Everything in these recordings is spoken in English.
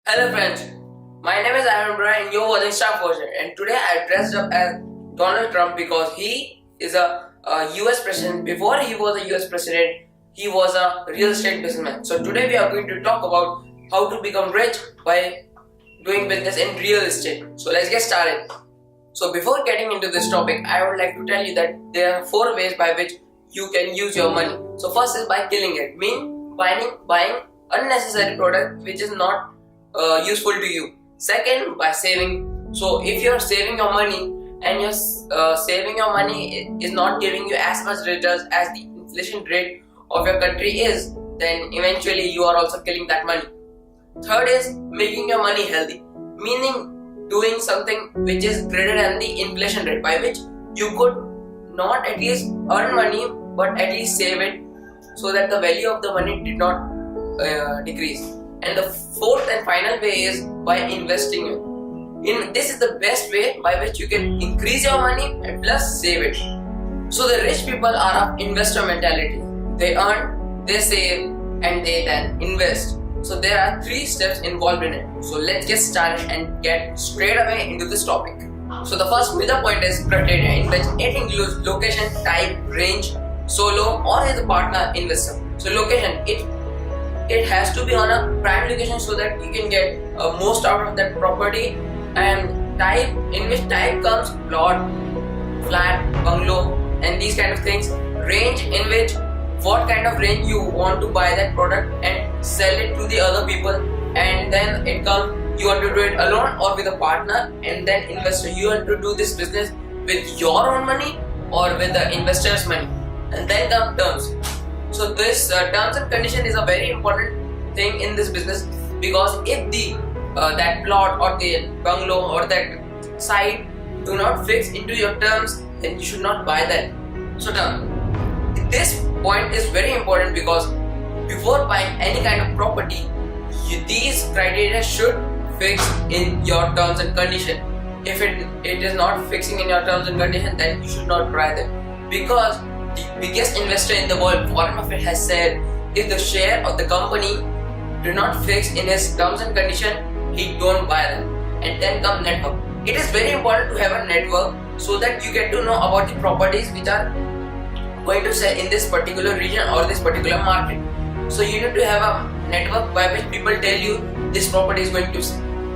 Hello friends, my name is Aaron Brian and you're watching Star Fortune, and today I dressed up as Donald Trump because he is a US president. Before he was a US president, he was a real estate businessman. So today we are going to talk about how to become rich by doing business in real estate. So let's get started. So before getting into this topic, I would like to tell you that there are 4 ways by which you can use your money. So first is by killing it, mean buying unnecessary product which is not useful to you. Second, by saving. So if you're saving your money and you're saving your money is not giving you as much returns as the inflation rate of your country is, then eventually you are also killing that money. Third is making your money healthy, meaning doing something which is greater than the inflation rate, by which you could not at least earn money but at least save it so that the value of the money did not decrease. And the fourth and final way is by investing it. This is the best way by which you can increase your money and plus save it. So the rich people are of investor mentality. They earn, they save, and they then invest. So there are 3 steps involved in it. So let's get started and get straight away into this topic. So the first major point is criteria, in which it includes location, type, range, solo, or as a partner investor. So location, it has to be on a prime location so that you can get most out of that property. And type, in which type comes plot, flat, bungalow, and these kind of things. Range, in which what kind of range you want to buy that product and sell it to the other people. And then it comes, you want to do it alone or with a partner. And then investor, you want to do this business with your own money or with the investor's money. And then come terms. So this terms and condition is a very important thing in this business, because if that plot or the bungalow or that site do not fix into your terms, then you should not buy that. So this point is very important, because before buying any kind of property, these criteria should fix in your terms and condition. If it is not fixing in your terms and condition, then you should not buy them, because the biggest investor in the world, Warren Buffett, has said if the share of the company do not fix in his terms and condition, he don't buy them. And then come network. It is very important to have a network so that you get to know about the properties which are going to sell in this particular region or this particular market. So you need to have a network by which people tell you this property is going to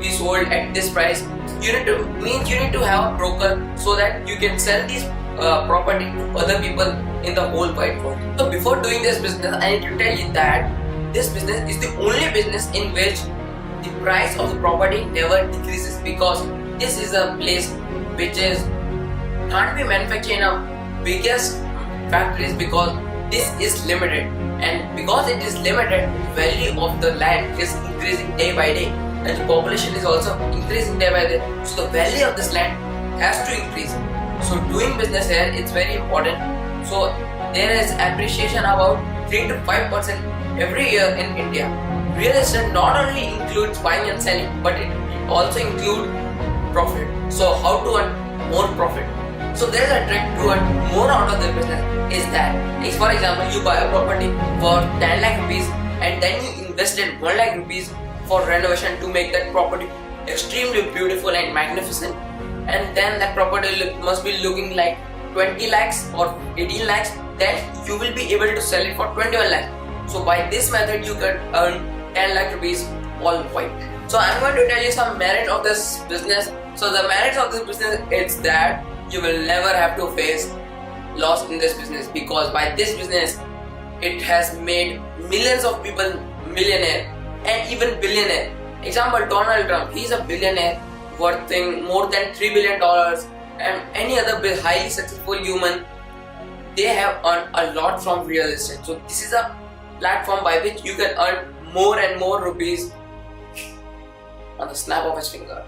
be sold at this price. You need to have a broker so that you can sell these property to other people in the whole wide world. So before doing this business, I need to tell you that this business is the only business in which the price of the property never decreases, because this is a place which can't be manufactured in a biggest factories, because this is limited, and because it is limited, the value of the land is increasing day by day, and the population is also increasing day by day. So the value of this land has to increase. So doing business here, it's very important. So there is appreciation about 3 to 5% every year in India. Real estate not only includes buying and selling, but it also includes profit. So how to earn more profit? So there is a trick to earn more out of the business. Is that, if for example you buy a property for 10 lakh rupees and then you invested 1 lakh rupees for renovation to make that property extremely beautiful and magnificent, and then that property must be looking like 20 lakhs or 18 lakhs, then you will be able to sell it for 21 lakhs. So by this method you can earn 10 lakh rupees all white. So I'm going to tell you some merit of this business. So the merits of this business is that you will never have to face loss in this business, because by this business it has made millions of people millionaire and even billionaire. Example, Donald Trump, he's a billionaire worthing more than $3 billion, and any other highly successful human, they have earned a lot from real estate. So this is a platform by which you can earn more and more rupees on the snap of his finger.